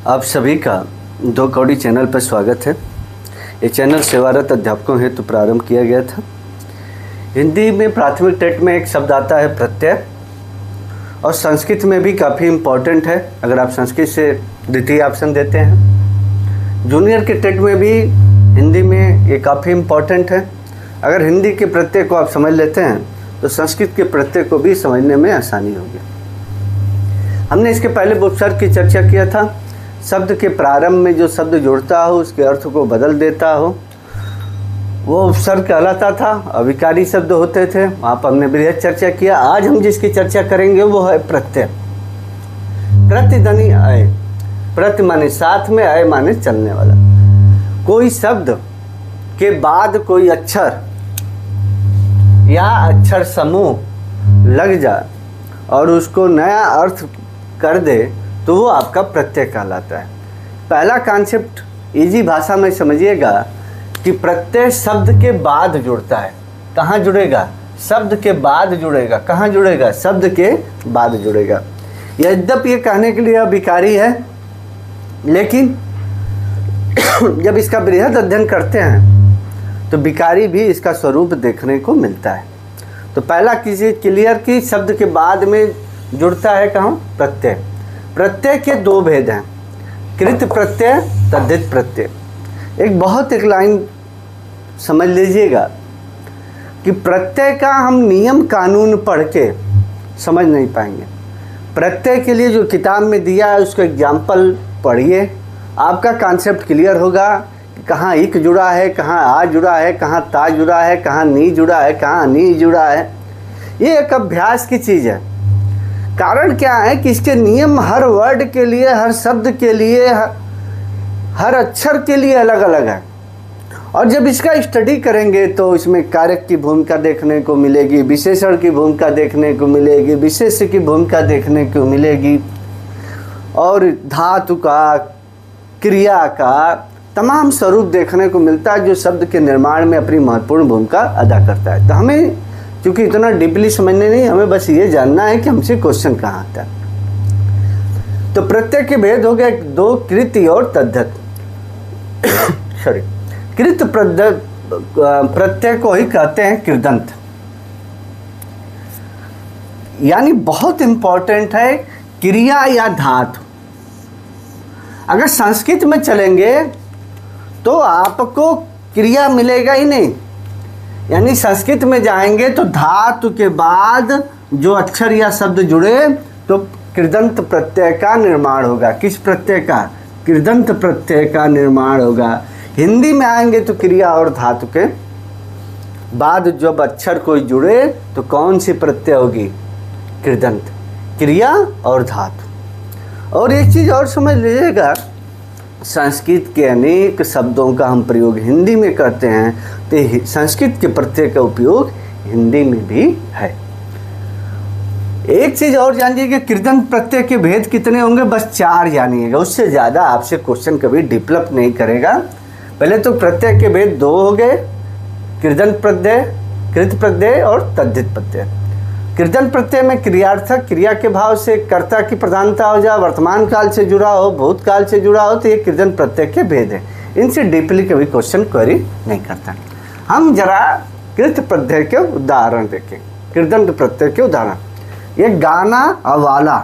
आप सभी का दो कौड़ी चैनल पर स्वागत है। ये चैनल सेवारत अध्यापकों हेतु प्रारंभ किया गया था। हिंदी में प्राथमिक टेट में एक शब्द आता है प्रत्यय, और संस्कृत में भी काफ़ी इम्पोर्टेंट है। अगर आप संस्कृत से द्वितीय ऑप्शन देते हैं, जूनियर के टेट में भी हिंदी में ये काफ़ी इम्पोर्टेंट है। अगर हिंदी के प्रत्यय को आप समझ लेते हैं तो संस्कृत के प्रत्यय को भी समझने में आसानी होगी। हमने इसके पहले उपसर्ग की चर्चा किया था। शब्द के प्रारंभ में जो शब्द जुड़ता हो उसके अर्थ को बदल देता हो वो उपसर्ग कहलाता था। अविकारी शब्द होते थे, वहाँ पर हमने बृहद चर्चा किया। आज हम जिसकी चर्चा करेंगे वो है प्रत्यय। प्रतिध्वनि अय, प्रति माने साथ में, अय माने चलने वाला। कोई शब्द के बाद कोई अक्षर या अक्षर समूह लग जाए और उसको नया अर्थ कर दे तो वो आपका प्रत्यय कहलाता है। पहला कॉन्सेप्ट इजी भाषा में समझिएगा कि प्रत्यय शब्द के बाद जुड़ता है। कहाँ जुड़ेगा? शब्द के बाद जुड़ेगा। कहाँ जुड़ेगा? शब्द के बाद जुड़ेगा। यद्यपि ये कहने के लिए विकारी है, लेकिन जब इसका बृहद अध्ययन करते हैं तो विकारी भी इसका स्वरूप देखने को मिलता है। तो पहला चीज़ क्लियर कि शब्द के बाद में जुड़ता है कहाँ? प्रत्यय। प्रत्यय के दो भेद हैं, कृत प्रत्यय, तद्धित प्रत्यय। एक लाइन समझ लीजिएगा कि प्रत्यय का हम नियम कानून पढ़ के समझ नहीं पाएंगे। प्रत्यय के लिए जो किताब में दिया है उसका एग्जाम्पल पढ़िए, आपका कॉन्सेप्ट क्लियर होगा कि कहाँ इक जुड़ा है, कहाँ आ जुड़ा है, कहाँ ता जुड़ा है, कहाँ नी जुड़ा है, कहाँ नी जुड़ा है। ये एक अभ्यास की चीज़ है। कारण क्या है कि इसके नियम हर वर्ड के लिए, हर शब्द के लिए, हर अक्षर के लिए अलग अलग है। और जब इसका स्टडी करेंगे तो इसमें कारक की भूमिका देखने को मिलेगी, विशेषण की भूमिका देखने को मिलेगी, विशेष की भूमिका देखने को मिलेगी, और धातु का, क्रिया का तमाम स्वरूप देखने को मिलता है जो शब्द के निर्माण में अपनी महत्वपूर्ण भूमिका अदा करता है। तो हमें क्योंकि इतना डीपली समझने नहीं, हमें बस ये जानना है कि हमसे क्वेश्चन कहाँ आता है। तो प्रत्यय के भेद हो गए दो, कृति और तद्धित। सॉरी, कृत प्रत्यय को ही कहते हैं कृदंत। यानी बहुत इंपॉर्टेंट है क्रिया या धातु। अगर संस्कृत में चलेंगे तो आपको क्रिया मिलेगा ही नहीं। यानी संस्कृत में जाएंगे तो धातु के बाद जो अक्षर या शब्द जुड़े तो कृदंत प्रत्यय का निर्माण होगा। किस प्रत्यय का? कृदंत प्रत्यय का निर्माण होगा। हिंदी में आएंगे तो क्रिया और धातु के बाद जब अक्षर कोई जुड़े तो कौन सी प्रत्यय होगी? कृदंत, क्रिया और धातु। और एक चीज़ और समझ लीजिएगा, संस्कृत के अनेक शब्दों का हम प्रयोग हिंदी में करते हैं तो संस्कृत के प्रत्यय का उपयोग हिंदी में भी है। एक चीज़ और जानिए कि कृदंत प्रत्यय के भेद कितने होंगे? बस 4 जानिएगा, उससे ज़्यादा आपसे क्वेश्चन कभी डेवलप नहीं करेगा। पहले तो प्रत्यय के भेद 2 हो गए, कृदंत प्रत्यय, कृत प्रत्यय और तद्धित प्रत्यय। कृदंत प्रत्यय में क्रियार्थक, क्रिया के भाव से कर्ता की प्रधानता हो जाए, वर्तमान काल से जुड़ा हो, भूतकाल से जुड़ा हो, तो ये कृदंत प्रत्यय के भेद है। इनसे डीपली कभी क्वेश्चन क्वेरी नहीं करता। हम जरा कृत प्रत्यय के उदाहरण देखें। कृदंत प्रत्यय के उदाहरण, ये गाना वाला,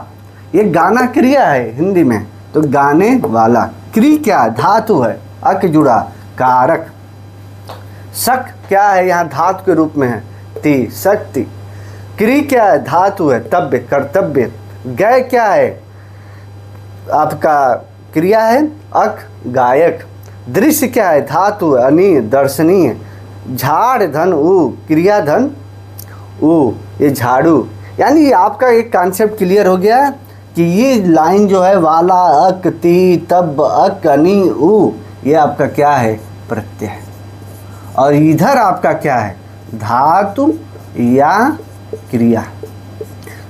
ये गाना क्रिया है हिंदी में, तो गाने वाला। क्री क्या? धातु है, अक जुड़ा, कारक। शक क्या है? यहाँ धातु के रूप में है, ती, शक्ति। क्री क्या है? धातु है, तव्य, कर्तव्य। गय क्या है? आपका क्रिया है, अक, गायक। दृश्य क्या है? धातु है, अनीय, दर्शनीय। झाड़ धन ऊ, क्रिया धन ऊ, ये झाड़ू। यानी ये आपका एक कॉन्सेप्ट क्लियर हो गया कि ये लाइन जो है वाला, अक, ती, तब, अक, अनी, ऊ, ये आपका क्या है? प्रत्यय है। और इधर आपका क्या है? धातु या क्रिया।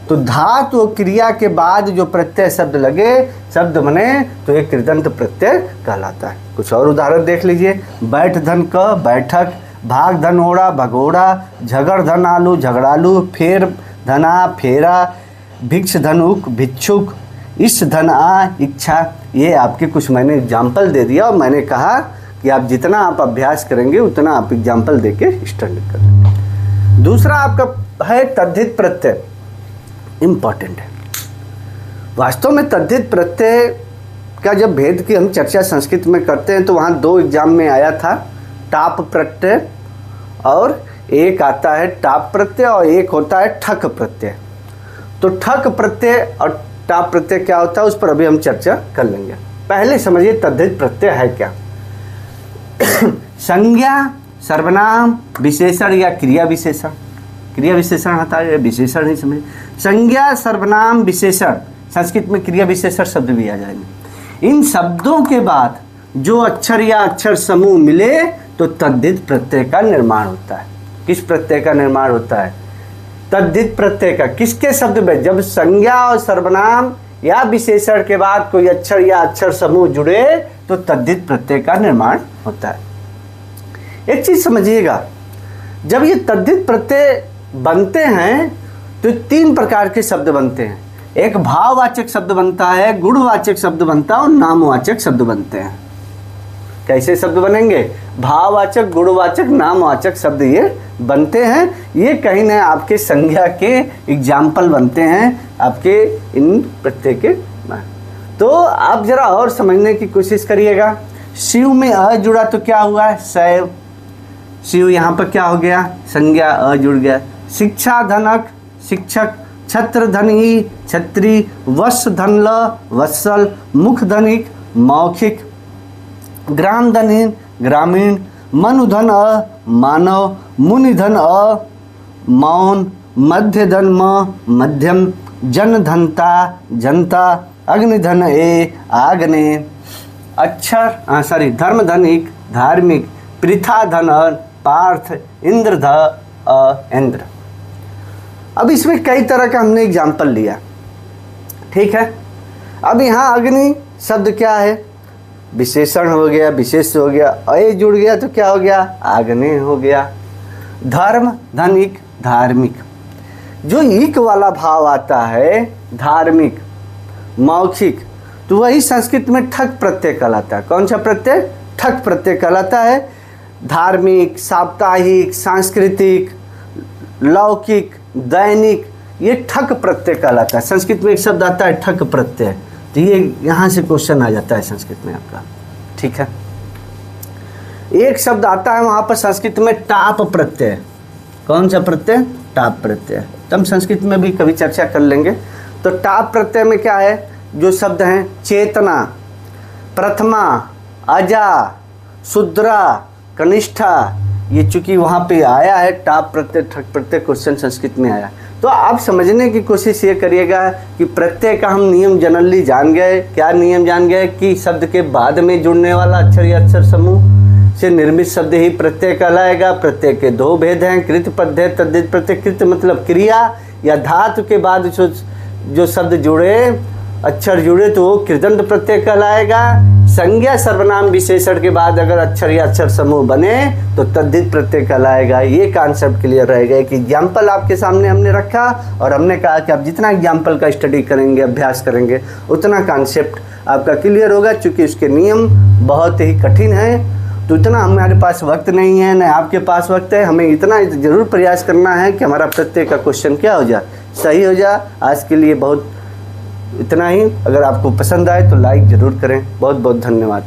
तो धातु और क्रिया के बाद जो प्रत्यय शब्द लगे, शब्द बने, तो ये कृदंत प्रत्यय कहलाता है। कुछ और उदाहरण देख लीजिए। बैठ धन क, बैठक। भाग धन ओड़ा, भगोड़ा। झगड़ धन आलू, झगड़ालू। फेर धना, फेरा। भिक्ष धनुक, भिक्षुक। इस धन आ इच्छा, ये आपके कुछ मैंने एग्जाम्पल दे दिया और मैंने कहा कि आप जितना आप अभ्यास करेंगे उतना आप एग्जाम्पल दे के स्टडी कर लेंगे। दूसरा आपका है तद्धित प्रत्यय, इम्पॉर्टेंट है। वास्तव में तद्धित प्रत्यय का जब भेद की हम चर्चा संस्कृत में करते हैं तो वहाँ 2 एग्जाम में आया था, टाप प्रत्यय और एक आता है टाप प्रत्यय और एक होता है ठक प्रत्यय। तो ठक प्रत्यय और टाप प्रत्यय क्या होता है उस पर अभी हम चर्चा कर लेंगे। पहले समझिए तद्धित प्रत्यय है क्या। संज्ञा, सर्वनाम, विशेषण या क्रिया विशेषण, क्रिया विशेषण होता है, विशेषण नहीं समझे। संज्ञा, सर्वनाम, विशेषण, संस्कृत में क्रिया विशेषण शब्द भी आ जाएंगे। इन शब्दों के बाद जो अक्षर या अक्षर समूह मिले तो तद्धित प्रत्यय का निर्माण होता है। किस प्रत्यय का निर्माण होता है? तद्धित प्रत्यय का। किसके शब्द में? जब संज्ञा और सर्वनाम या विशेषण के बाद कोई अक्षर या अक्षर समूह जुड़े तो तद्धित प्रत्यय का निर्माण होता है। एक चीज समझिएगा, जब ये तद्धित प्रत्यय बनते हैं तो 3 प्रकार के शब्द बनते हैं। एक भाववाचक शब्द बनता है, गुणवाचक शब्द बनता है और नामवाचक शब्द बनते हैं। कैसे शब्द बनेंगे? भाववाचक, गुणवाचक, नामवाचक शब्द ये बनते हैं। ये कहीं ना आपके संज्ञा के एग्जाम्पल बनते हैं आपके इन प्रत्यय के। तो आप जरा और समझने की कोशिश करिएगा। शिव में अ जुड़ा तो क्या हुआ है? शैव। शिव यहाँ पर क्या हो गया? संज्ञा, अ जुड़ गया। शिक्षा, धनक, शिक्षक। छत्र, धनी, छत्री। वश, धन, ल, वत्सल। मुख, धनिक, मौखिक। ग्राम, धनहीन, ग्रामीण। मनुधन, अ, मानव। मुनिधन, अ, मौन। मध्य धन, म, मध्यम। जन, धनता, जनता। अग्निधन, ए, आग्ने। अक्षर धर्म, धनिक, धार्मिक। पृथा, धन, पार्थ। इंद्र, ध, इंद्र। अब इसमें कई तरह का हमने एग्जाम्पल लिया, ठीक है। अब यहाँ अग्नि शब्द क्या है? विशेषण हो गया, विशेष हो गया। अय जुड़ गया तो क्या हो गया? आग्नेय हो गया। धर्म, धनिक, धार्मिक। जो ईक वाला भाव आता है, धार्मिक, मौखिक, तो वही संस्कृत में ठक प्रत्यय कहलाता है। कौन सा प्रत्यय? ठक प्रत्यय कहलाता है। धार्मिक, साप्ताहिक, सांस्कृतिक, लौकिक, दैनिक, ये ठक प्रत्यय कहलाता है। संस्कृत में एक शब्द आता है ठक प्रत्यय, तो ये यहाँ से क्वेश्चन आ जाता है संस्कृत में आपका, ठीक है। एक शब्द आता है वहाँ पर संस्कृत में टाप प्रत्यय। कौन सा प्रत्यय? टाप प्रत्यय। तब संस्कृत में भी कभी चर्चा कर लेंगे। तो टाप प्रत्यय में क्या है? जो शब्द हैं चेतना, प्रथमा, अजा, शुद्रा, कनिष्ठा, ये चूंकि वहाँ पे आया है टाप प्रत्यय, ठक प्रत्यय क्वेश्चन संस्कृत में आया। तो आप समझने की कोशिश ये करिएगा कि प्रत्यय का हम नियम जनरली जान गए। क्या नियम जान गए? कि शब्द के बाद में जुड़ने वाला अक्षर या अक्षर समूह से निर्मित शब्द ही प्रत्यय कहलाएगा। प्रत्यय के 2 भेद हैं, कृत प्रत्यय, तद्धित प्रत्यय। कृत मतलब क्रिया या धातु के बाद जो शब्द जुड़े, अक्षर जुड़े तो वो कृदंत प्रत्यय कहलाएगा। संज्ञा, सर्वनाम, विशेषण के बाद अगर अक्षर या अक्षर समूह बने तो तद्धित प्रत्यय कहलाएगा। ये कॉन्सेप्ट क्लियर रहेगा। एक एग्जाम्पल आपके सामने हमने रखा और हमने कहा कि आप जितना एग्जाम्पल का स्टडी करेंगे, अभ्यास करेंगे, उतना कॉन्सेप्ट आपका क्लियर होगा। चूँकि उसके नियम बहुत ही कठिन हैं, तो इतना हमारे पास वक्त नहीं है, न आपके पास वक्त है। हमें इतना ज़रूर प्रयास करना है कि हमारा प्रत्यय का क्वेश्चन क्या हो जाए, सही हो जाए। आज के लिए बहुत इतना ही। अगर आपको पसंद आए तो लाइक ज़रूर करें। बहुत बहुत धन्यवाद।